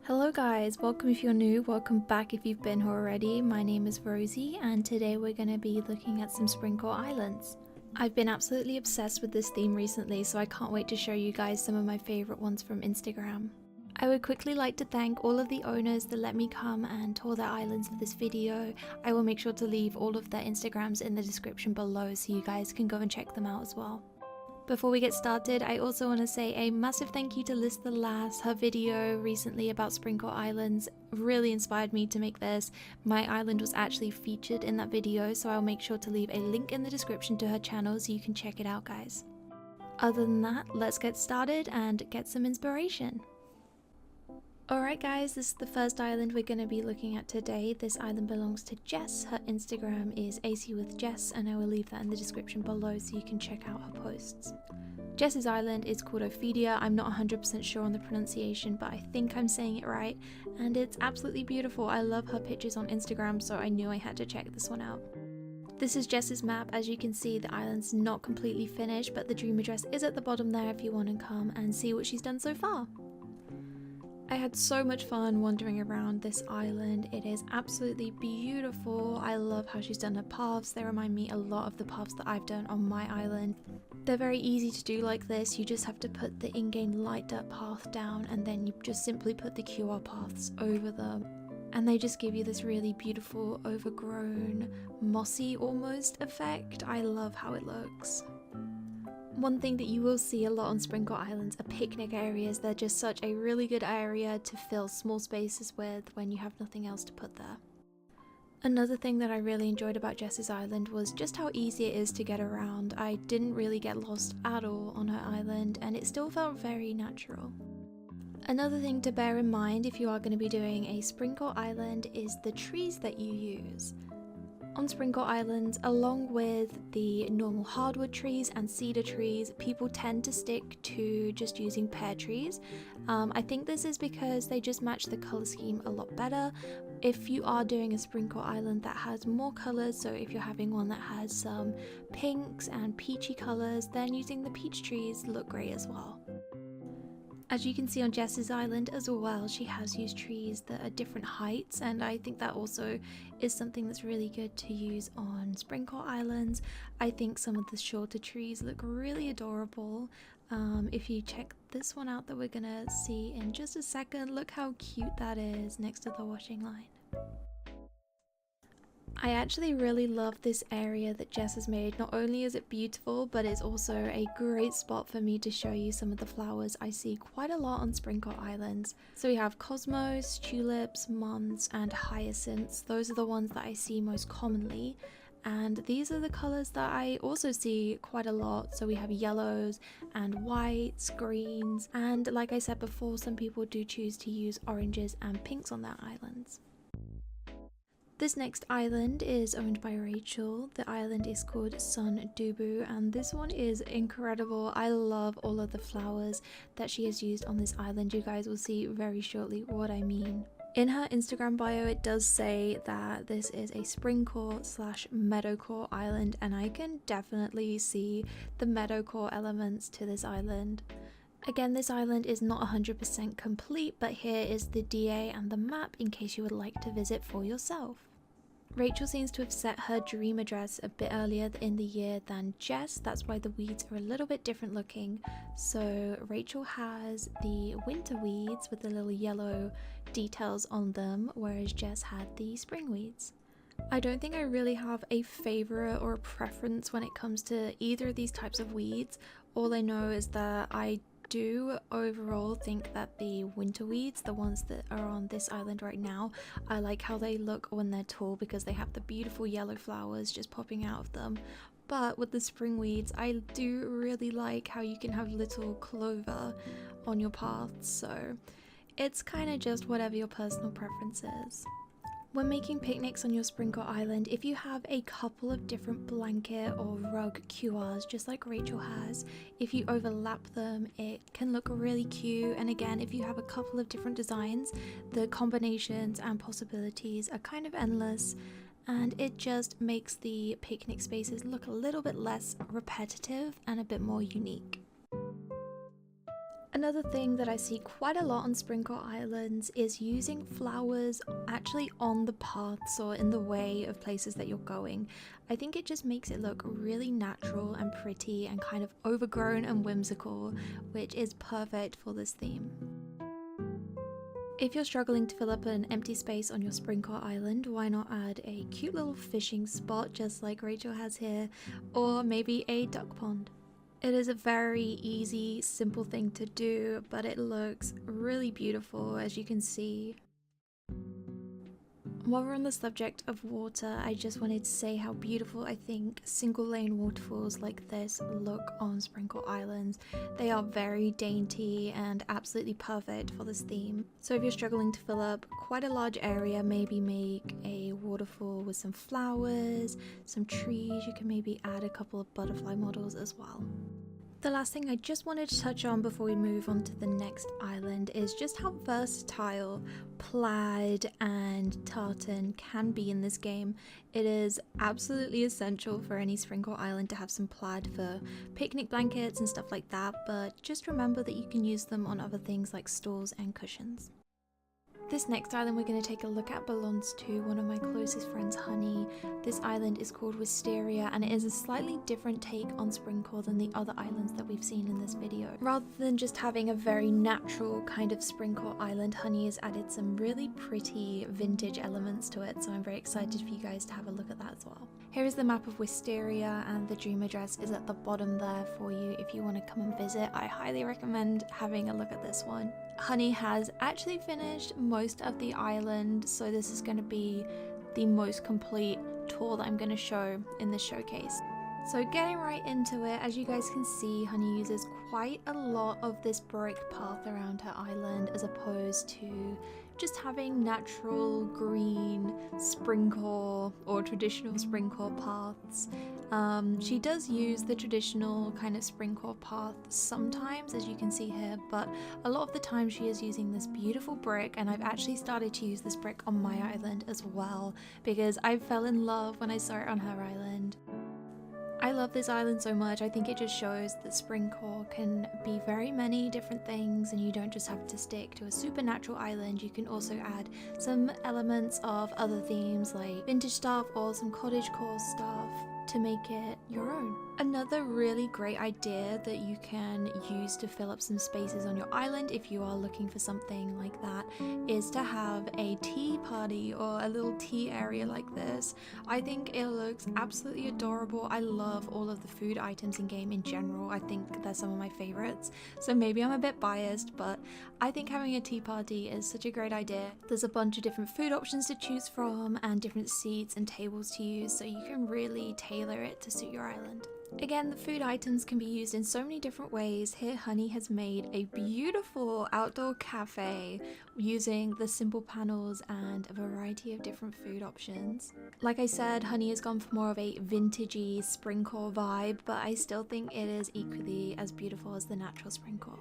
Hello guys, welcome if you're new, welcome back if you've been here already. My name is Rosie and today we're going to be looking at some Springcore Islands. I've been absolutely obsessed with this theme recently, so I can't wait to show you guys some of my favourite ones from Instagram. I would quickly like to thank all of the owners that let me come and tour their islands for this video. I will make sure to leave all of their Instagrams in the description below so you guys can go and check them out as well. Before we get started, I also want to say a massive thank you to Liz the Lass. Her video recently about Springcore Islands really inspired me to make this. My island was actually featured in that video, so I'll make sure to leave a link in the description to her channel so you can check it out, guys. Other than that, let's get started and get some inspiration. Alright guys, this is the first island we're going to be looking at today. This island belongs to Jess. Her Instagram is AC with Jess, and I will leave that in the description below so you can check out her posts. Jess's island is called Ophidia. I'm not 100% sure on the pronunciation, but I think I'm saying it right, and it's absolutely beautiful. I love her pictures on Instagram, so I knew I had to check this one out. This is Jess's map. As you can see, the island's not completely finished, but the dream address is at the bottom there if you want to come and see what she's done so far. I had so much fun wandering around this island. It is absolutely beautiful. I love how she's done her paths. They remind me a lot of the paths that I've done on my island. They're very easy to do like this. You just have to put the in-game light dirt path down and then you just simply put the QR paths over them. And they just give you this really beautiful, overgrown, mossy almost effect. I love how it looks. One thing that you will see a lot on Springcore Islands are picnic areas. They're just such a really good area to fill small spaces with when you have nothing else to put there. Another thing that I really enjoyed about Jess's island was just how easy it is to get around. I didn't really get lost at all on her island and it still felt very natural. Another thing to bear in mind if you are going to be doing a Springcore Island is the trees that you use. On Springcore Islands, along with the normal hardwood trees and cedar trees, people tend to stick to just using pear trees. I think this is because they just match the colour scheme a lot better. If you are doing a Springcore Island that has more colours, so if you're having one that has some pinks and peachy colours, then using the peach trees look great as well. As you can see on Jess's island as well, she has used trees that are different heights, and I think that also is something that's really good to use on Springcore Islands. I think some of the shorter trees look really adorable. If you check this one out that we're gonna see in just a second, look how cute that is next to the washing line. I actually really love this area that Jess has made. Not only is it beautiful, but it's also a great spot for me to show you some of the flowers I see quite a lot on Springcore Islands. So we have cosmos, tulips, months, and hyacinths. Those are the ones that I see most commonly. And these are the colours that I also see quite a lot. So we have yellows and whites, greens, and like I said before, some people do choose to use oranges and pinks on their islands. This next island is owned by Rachel. The island is called Sun Dubu and this one is incredible. I love all of the flowers that she has used on this island. You guys will see very shortly what I mean. In her Instagram bio it does say that this is a Springcore / Meadowcore island, and I can definitely see the Meadowcore elements to this island. Again, this island is not 100% complete, but here is the DA and the map in case you would like to visit for yourself. Rachel seems to have set her dream address a bit earlier in the year than Jess. That's why the weeds are a little bit different looking. So Rachel has the winter weeds with the little yellow details on them, whereas Jess had the spring weeds. I don't think I really have a favourite or a preference when it comes to either of these types of weeds. All I know is that I do overall think that the winter weeds, the ones that are on this island right now, I like how they look when they're tall because they have the beautiful yellow flowers just popping out of them. But with the spring weeds, I do really like how you can have little clover on your paths, so it's kind of just whatever your personal preference is. When making picnics on your Springcore Island, if you have a couple of different blanket or rug QRs just like Rachel has, if you overlap them it can look really cute, and again if you have a couple of different designs, the combinations and possibilities are kind of endless, and it just makes the picnic spaces look a little bit less repetitive and a bit more unique. Another thing that I see quite a lot on Springcore Islands is using flowers actually on the paths or in the way of places that you're going. I think it just makes it look really natural and pretty and kind of overgrown and whimsical, which is perfect for this theme. If you're struggling to fill up an empty space on your Springcore Island, why not add a cute little fishing spot just like Rachel has here, or maybe a duck pond. It is a very easy, simple thing to do, but it looks really beautiful, as you can see. While we're on the subject of water, I just wanted to say how beautiful I think single lane waterfalls like this look on Springcore Islands. They are very dainty and absolutely perfect for this theme. So if you're struggling to fill up quite a large area, maybe make a waterfall with some flowers, some trees. You can maybe add a couple of butterfly models as well. The last thing I just wanted to touch on before we move on to the next island is just how versatile plaid and tartan can be in this game. It is absolutely essential for any Springcore Island to have some plaid for picnic blankets and stuff like that, but just remember that you can use them on other things like stools and cushions. This next island we're going to take a look at belongs to one of my closest friends, Honey. This island is called Wisteria, and it is a slightly different take on Springcore than the other islands that we've seen in this video. Rather than just having a very natural kind of Springcore island, Honey has added some really pretty vintage elements to it, so I'm very excited for you guys to have a look at that as well. Here is the map of Wisteria, and the dream address is at the bottom there for you if you want to come and visit. I highly recommend having a look at this one. Honey has actually finished most of the island, so this is going to be the most complete tour that I'm going to show in this showcase. So getting right into it, as you guys can see, Honey uses quite a lot of this brick path around her island as opposed to just having natural green Springcore or traditional Springcore paths. She does use the traditional kind of Springcore path sometimes, as you can see here, but a lot of the time she is using this beautiful brick, and I've actually started to use this brick on my island as well because I fell in love when I saw it on her island. I love this island so much. I think it just shows that Springcore can be very many different things, and you don't just have to stick to a supernatural island. You can also add some elements of other themes like vintage stuff or some cottagecore stuff to make it your own. Another really great idea that you can use to fill up some spaces on your island if you are looking for something like that is to have a tea party or a little tea area like this. I think it looks absolutely adorable. I love all of the food items in game in general. I think they're some of my favorites, so maybe I'm a bit biased, but I think having a tea party is such a great idea. There's a bunch of different food options to choose from and different seats and tables to use, so you can really tailor it to suit your island. Again, the food items can be used in so many different ways. Here Honey has made a beautiful outdoor cafe using the simple panels and a variety of different food options. Like I said, Honey has gone for more of a vintagey Springcore vibe, but I still think it is equally as beautiful as the natural Springcore.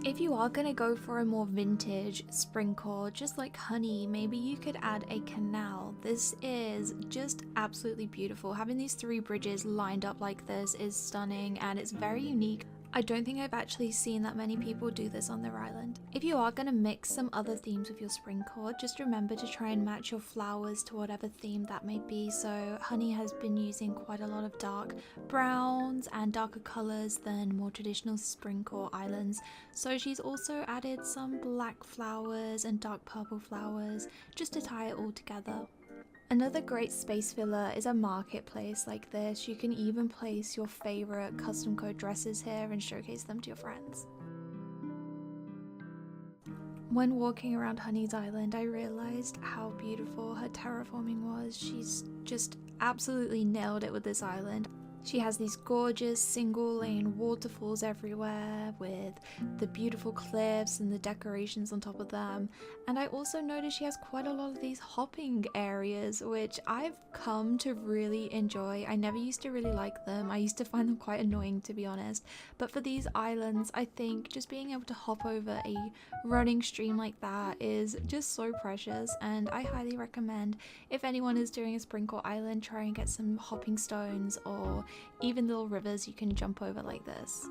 If you are going to go for a more vintage Springcore, just like Honey, maybe you could add a canal. This is just absolutely beautiful. Having these three bridges lined up like this is stunning, and it's very unique. I don't think I've actually seen that many people do this on their island. If you are going to mix some other themes with your Springcore, just remember to try and match your flowers to whatever theme that may be. So Honey has been using quite a lot of dark browns and darker colours than more traditional Springcore islands. So she's also added some black flowers and dark purple flowers just to tie it all together. Another great space filler is a marketplace like this. You can even place your favorite custom code dresses here and showcase them to your friends. When walking around Honey's island, I realized how beautiful her terraforming was. She's just absolutely nailed it with this island. She has these gorgeous single lane waterfalls everywhere with the beautiful cliffs and the decorations on top of them. And I also noticed she has quite a lot of these hopping areas, which I've come to really enjoy. I never used to really like them. I used to find them quite annoying, to be honest. But for these islands, I think just being able to hop over a running stream like that is just so precious. And I highly recommend, if anyone is doing a Springcore island, try and get some hopping stones or even little rivers you can jump over like this.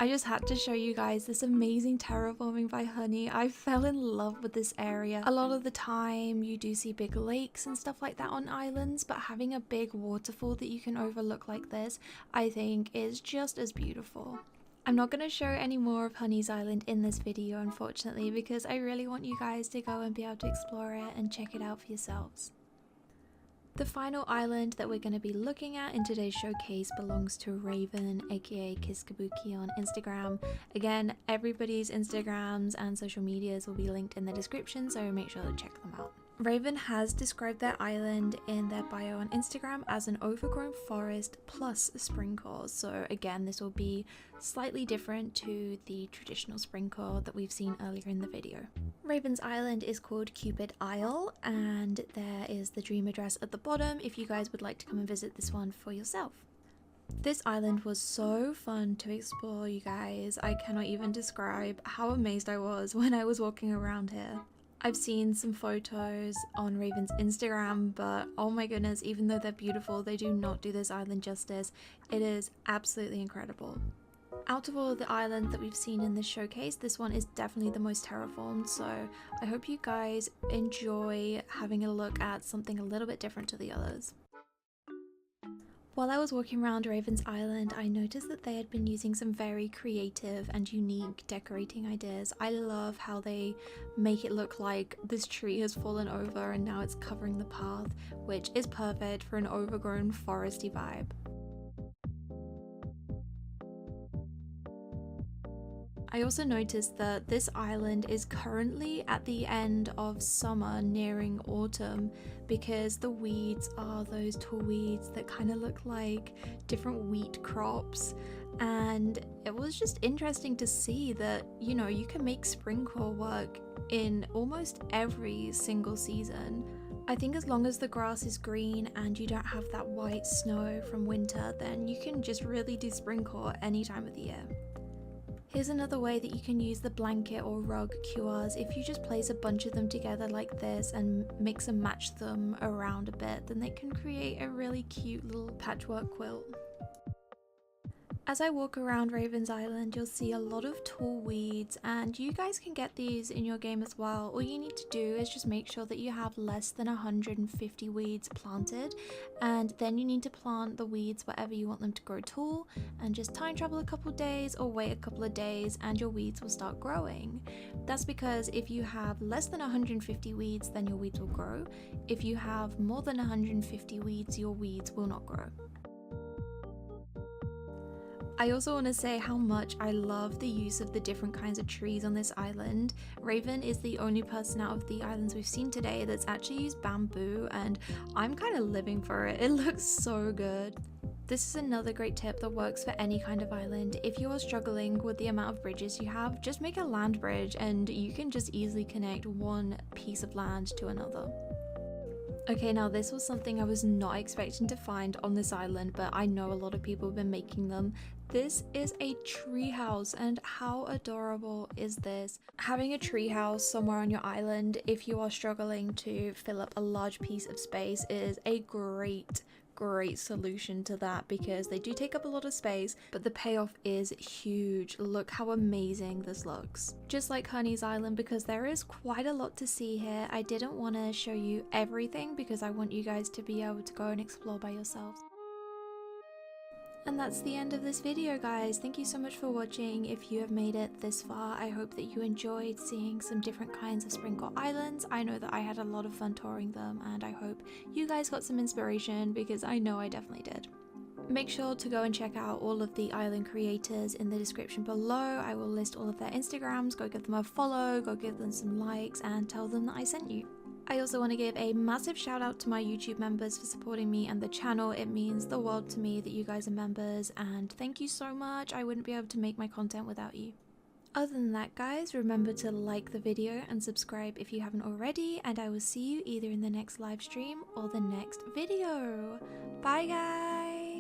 I just had to show you guys this amazing terraforming by Honey. I fell in love with this area. A lot of the time you do see big lakes and stuff like that on islands, but having a big waterfall that you can overlook like this, I think is just as beautiful. I'm not going to show any more of Honey's Island in this video, unfortunately, because I really want you guys to go and be able to explore it and check it out for yourselves. The final island that we're going to be looking at in today's showcase belongs to Raven, aka Kiskabuki on Instagram. Again, everybody's Instagrams and social medias will be linked in the description, so make sure to check them out. Raven has described their island in their bio on Instagram as an overgrown forest plus Springcore, so again this will be slightly different to the traditional Springcore that we've seen earlier in the video. Raven's island is called Cupid Isle, and there is the dream address at the bottom if you guys would like to come and visit this one for yourself. This island was so fun to explore, you guys. I cannot even describe how amazed I was when I was walking around here. I've seen some photos on Raven's Instagram, but oh my goodness, even though they're beautiful, they do not do this island justice. It is absolutely incredible. Out of all of the islands that we've seen in this showcase, this one is definitely the most terraformed, so I hope you guys enjoy having a look at something a little bit different to the others. While I was walking around Raven's Island, I noticed that they had been using some very creative and unique decorating ideas. I love how they make it look like this tree has fallen over and now it's covering the path, which is perfect for an overgrown foresty vibe. I also noticed that this island is currently at the end of summer, nearing autumn, because the weeds are those tall weeds that kind of look like different wheat crops, and it was just interesting to see that, you know, you can make Springcore work in almost every single season. I think as long as the grass is green and you don't have that white snow from winter, then you can just really do Springcore any time of the year. Here's another way that you can use the blanket or rug cures. If you just place a bunch of them together like this and mix and match them around a bit, then they can create a really cute little patchwork quilt. As I walk around Raven's Island, you'll see a lot of tall weeds, and you guys can get these in your game as well. All you need to do is just make sure that you have less than 150 weeds planted, and then you need to plant the weeds wherever you want them to grow tall, and just time travel a couple days or wait a couple of days and your weeds will start growing. That's because if you have less than 150 weeds, then your weeds will grow. If you have more than 150 weeds, your weeds will not grow. I also want to say how much I love the use of the different kinds of trees on this island. Raven is the only person out of the islands we've seen today that's actually used bamboo, and I'm kind of living for it. It looks so good. This is another great tip that works for any kind of island. If you are struggling with the amount of bridges you have, just make a land bridge and you can just easily connect one piece of land to another. Okay, now this was something I was not expecting to find on this island, but I know a lot of people have been making them. This is a treehouse, and how adorable is this? Having a treehouse somewhere on your island, if you are struggling to fill up a large piece of space, is a great solution to that, because they do take up a lot of space, but the payoff is huge. Look how amazing this looks. Just like Honey's Island, because there is quite a lot to see here. I didn't want to show you everything because I want you guys to be able to go and explore by yourselves. And that's the end of this video, guys. Thank you so much for watching. If you have made it this far, I hope that you enjoyed seeing some different kinds of Springcore Islands. I know that I had a lot of fun touring them, and I hope you guys got some inspiration, because I know I definitely did. Make sure to go and check out all of the island creators in the description below. I will list all of their Instagrams. Go give them a follow, go give them some likes, and tell them that I sent you. I also want to give a massive shout out to my YouTube members for supporting me and the channel. It means the world to me that you guys are members, and thank you so much. I wouldn't be able to make my content without you. Other than that, guys, remember to like the video and subscribe if you haven't already, and I will see you either in the next live stream or the next video. Bye, guys!